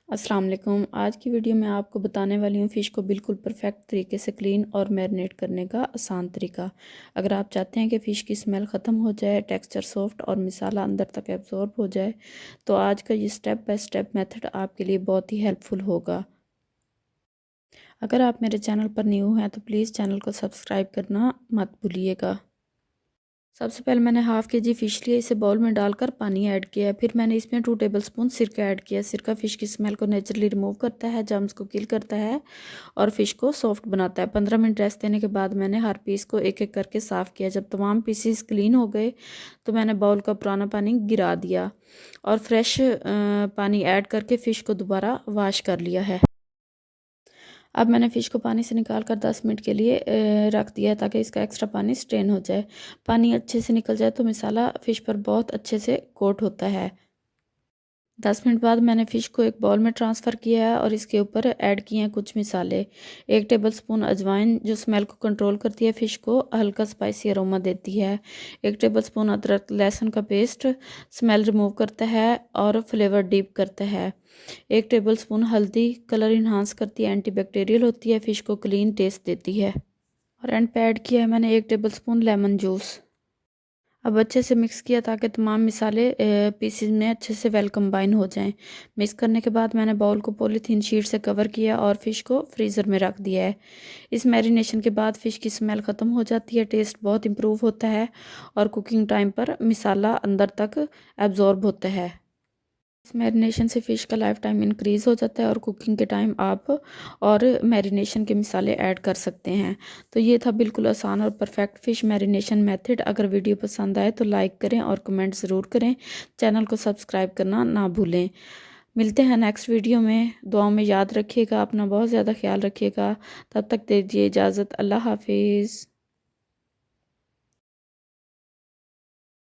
अस्सलाम वालेकुम। आज की वीडियो में आपको बताने वाली हूँ फ़िश को बिल्कुल परफेक्ट तरीके से क्लीन और मैरिनेट करने का आसान तरीका। अगर आप चाहते हैं कि फ़िश की स्मेल ख़त्म हो जाए, टेक्सचर सॉफ्ट और मसाला अंदर तक एब्जॉर्ब हो जाए, तो आज का ये स्टेप बाय स्टेप मेथड आपके लिए बहुत ही हेल्पफुल होगा। अगर आप मेरे चैनल पर न्यू हैं तो प्लीज़ चैनल को सब्सक्राइब करना मत भूलिएगा। सबसे पहले मैंने हाफ़ के जी फ़िश लिया, इसे बाउल में डालकर पानी ऐड किया। फिर मैंने इसमें 2 टेबलस्पून सिरका ऐड किया। सिरका फ़िश की स्मेल को नेचुरली रिमूव करता है, जर्म्स को किल करता है और फ़िश को सॉफ्ट बनाता है। 15 मिनट रेस्ट देने के बाद मैंने हर पीस को एक एक करके साफ़ किया। जब तमाम पीसीस क्लीन हो गए तो मैंने बाउल का पुराना पानी गिरा दिया और फ्रेश पानी ऐड करके फ़िश को दोबारा वॉश कर लिया है। अब मैंने फ़िश को पानी से निकाल कर 10 मिनट के लिए रख दिया है ताकि इसका एक्स्ट्रा पानी स्ट्रेन हो जाए। पानी अच्छे से निकल जाए तो मसाला फ़िश पर बहुत अच्छे से कोट होता है। 10 मिनट बाद मैंने फ़िश को एक बाउल में ट्रांसफ़र किया है और इसके ऊपर ऐड किए हैं कुछ मसाले। 1 टेबलस्पून अजवाइन जो स्मेल को कंट्रोल करती है, फ़िश को हल्का स्पाइसी अरोमा देती है। 1 टेबलस्पून अदरक लहसुन का पेस्ट स्मेल रिमूव करता है और फ्लेवर डीप करता है। 1 टेबलस्पून हल्दी कलर इन्हांस करती है, एंटीबैक्टीरियल होती है, फ़िश को क्लीन टेस्ट देती है। और एंड पे ऐड किया है मैंने 1 टेबलस्पून लेमन जूस। अब अच्छे से मिक्स किया ताकि तमाम मसाले पीसेस में अच्छे से वेल कंबाइन हो जाएं। मिक्स करने के बाद मैंने बाउल को पॉलीथीन शीट से कवर किया और फ़िश को फ्रीज़र में रख दिया है। इस मैरिनेशन के बाद फ़िश की स्मेल ख़त्म हो जाती है, टेस्ट बहुत इम्प्रूव होता है और कुकिंग टाइम पर मसाला अंदर तक एब्जॉर्ब होता है। इस मैरिनेशन से फ़िश का लाइफ टाइम इंक्रीज़ हो जाता है और कुकिंग के टाइम आप और मैरिनेशन के मसाले ऐड कर सकते हैं। तो ये था बिल्कुल आसान और परफेक्ट फ़िश मैरिनेशन मेथड। अगर वीडियो पसंद आए तो लाइक करें और कमेंट ज़रूर करें। चैनल को सब्सक्राइब करना ना भूलें। मिलते हैं नेक्स्ट वीडियो में। दुआओं में याद रखिएगा, अपना बहुत ज़्यादा ख्याल रखिएगा। तब तक दीजिए इजाज़त। अल्लाह हाफिज़।